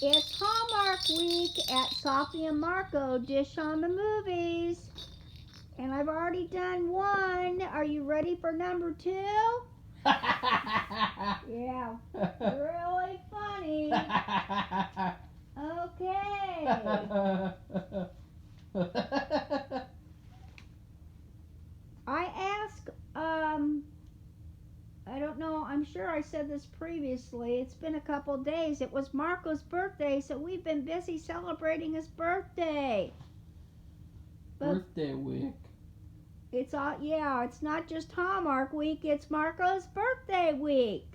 It's Hallmark Week at Sophie and Marco Dish on the Movies. And I've already done one. Are you ready for number two? Yeah, really funny. Okay. I asked, I don't know, I'm sure I said this previously. It's been a couple days. It was Marco's birthday, so we've been busy celebrating his birthday. But Birthday week. it's all, yeah, it's not just Hallmark Week, it's Marco's birthday week.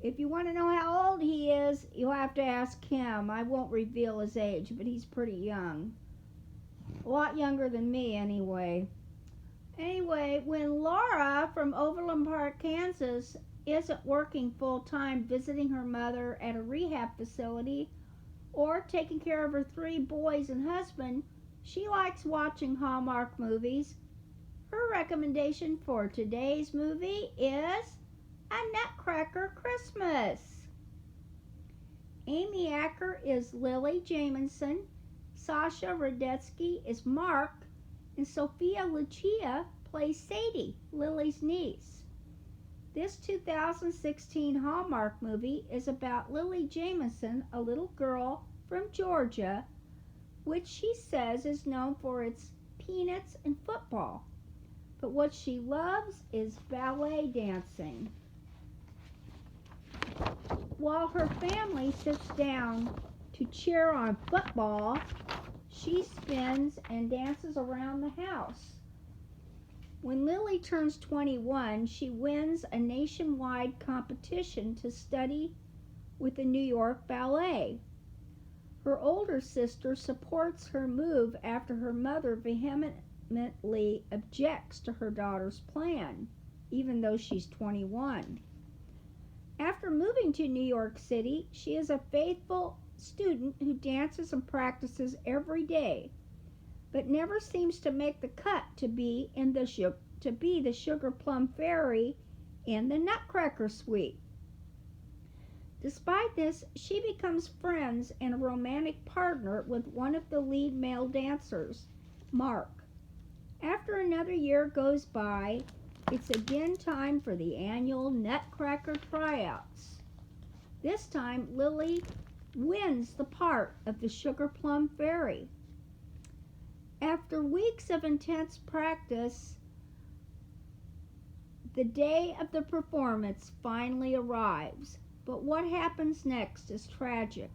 If you want to know how old he is, you'll have to ask him. I won't reveal his age, but he's pretty young. A lot younger than me, anyway. Anyway, when Laura from Overland Park, Kansas, isn't working full time visiting her mother at a rehab facility or taking care of her three boys and husband, she likes watching Hallmark movies. Her recommendation for today's movie is A Nutcracker Christmas. Amy Acker is Lily Jamieson, Sasha Radetsky is Mark, and Sophia Lucia plays Sadie, Lily's niece. This 2016 Hallmark movie is about Lily Jamieson, a little girl from Georgia, which she says is known for its peanuts and football. But what she loves is ballet dancing. While her family sits down to cheer on football, she spins and dances around the house. When Lily turns 21, she wins a nationwide competition to study with the New York Ballet. Her older sister supports her move after her mother vehemently objects to her daughter's plan, even though she's 21. After moving to New York City, she is a faithful student who dances and practices every day, but never seems to make the cut to be the Sugar Plum Fairy in the Nutcracker Suite. Despite this, she becomes friends and a romantic partner with one of the lead male dancers, Mark. After another year goes by, it's again time for the annual Nutcracker tryouts. This time, Lily wins the part of the Sugar Plum Fairy. After weeks of intense practice, the day of the performance finally arrives. But what happens next is tragic.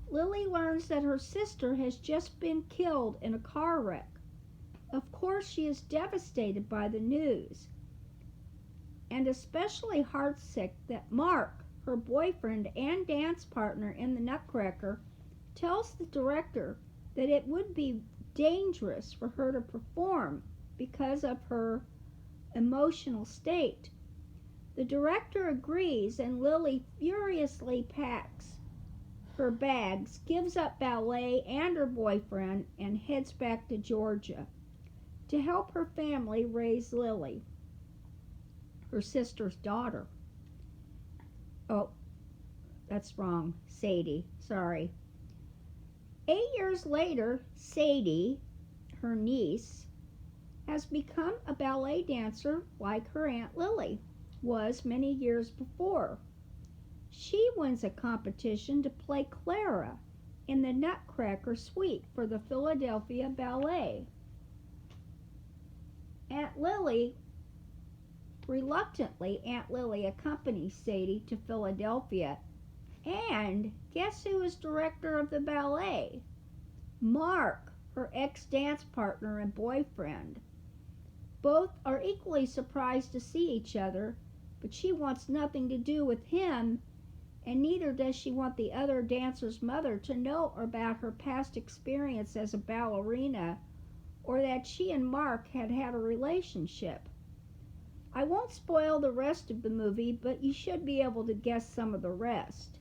Lily learns that her sister has just been killed in a car wreck. Of course, she is devastated by the news, and especially heartsick that Mark, her boyfriend and dance partner in the Nutcracker, tells the director that it would be dangerous for her to perform because of her emotional state. The director agrees, and Lily furiously packs her bags, gives up ballet and her boyfriend, and heads back to Georgia to help her family raise Lily, her sister's daughter. Oh, that's wrong. Sadie, sorry. 8 years later, Sadie, her niece, has become a ballet dancer like her Aunt Lily was many years before. She wins a competition to play Clara in the Nutcracker Suite for the Philadelphia Ballet. Reluctantly, Aunt Lily accompanies Sadie to Philadelphia. And guess who is director of the ballet? Mark, her ex-dance partner and boyfriend. Both are equally surprised to see each other, but she wants nothing to do with him, and neither does she want the other dancer's mother to know about her past experience as a ballerina or that she and Mark had a relationship. I won't spoil the rest of the movie, but you should be able to guess some of the rest.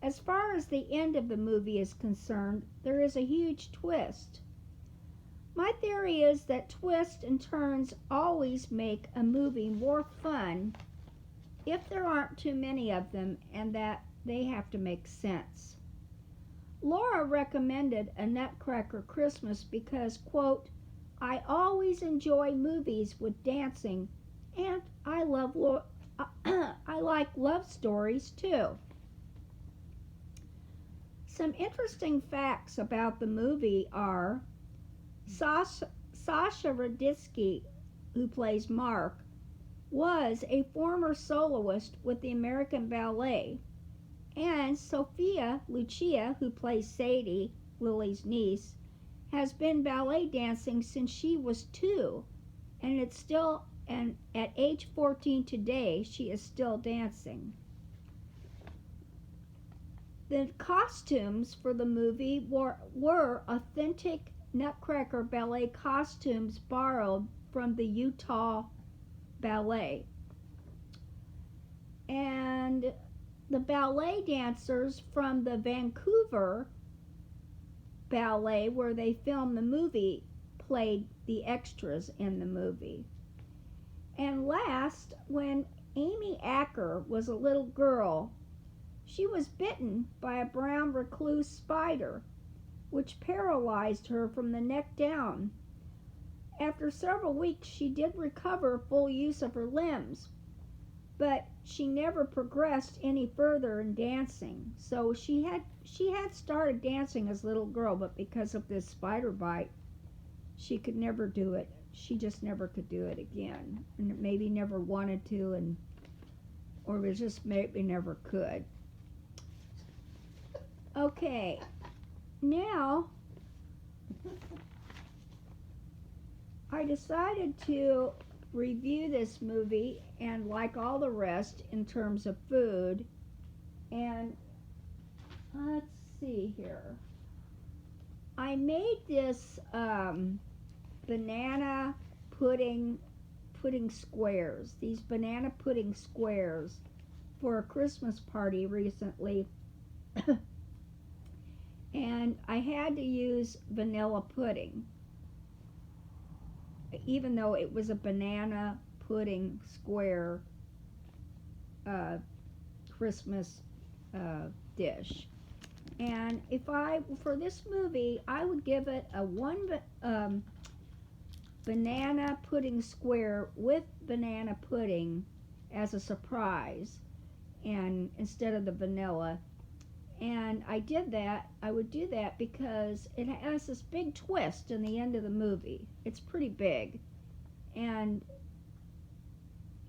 As far as the end of the movie is concerned, there is a huge twist. My theory is that twists and turns always make a movie more fun if there aren't too many of them and that they have to make sense. Laura recommended A Nutcracker Christmas because, quote, I always enjoy movies with dancing and I like love stories too. Some interesting facts about the movie are Sasha Raditsky, who plays Mark, was a former soloist with the American Ballet, and Sophia Lucia, who plays Sadie, Lily's niece, has been ballet dancing since she was 2, and at age 14 today, she is still dancing. The costumes for the movie were authentic Nutcracker ballet costumes borrowed from the Utah Ballet. And the ballet dancers from the Vancouver Ballet, where they filmed the movie, played the extras in the movie. And last, when Amy Acker was a little girl, she was bitten by a brown recluse spider, which paralyzed her from the neck down. After several weeks, she did recover full use of her limbs, but she never progressed any further in dancing. So she had started dancing as a little girl, but because of this spider bite, she could never do it. She just never could do it again, and maybe never wanted to, or was just maybe never could. Okay, now I decided to review this movie, and like all the rest in terms of food, and let's see here. I made this banana pudding squares, these banana pudding squares, for a Christmas party recently. And I had to use vanilla pudding, even though it was a banana pudding square Christmas dish. And for this movie, I would give it a 1 banana pudding square with banana pudding as a surprise, and instead of the vanilla. And I would do that because it has this big twist in the end of the movie. It's pretty big. And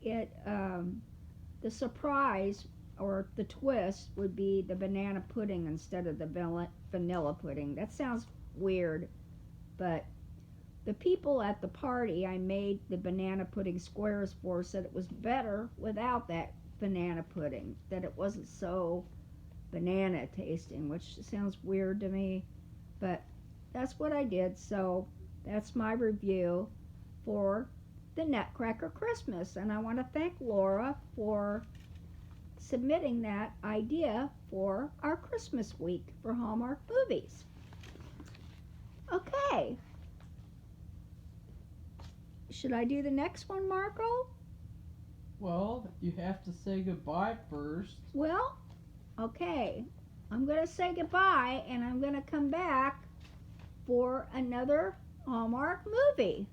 the surprise or the twist would be the banana pudding instead of the vanilla pudding. That sounds weird, but the people at the party I made the banana pudding squares for said it was better without that banana pudding, that it wasn't so banana tasting, which sounds weird to me, but that's what I did. So that's my review for the Nutcracker Christmas, and I want to thank Laura for submitting that idea for our Christmas week for Hallmark movies. Okay, should I do the next one, Marco? Well, you have to say goodbye first. Well, okay, I'm going to say goodbye, and I'm going to come back for another Hallmark movie.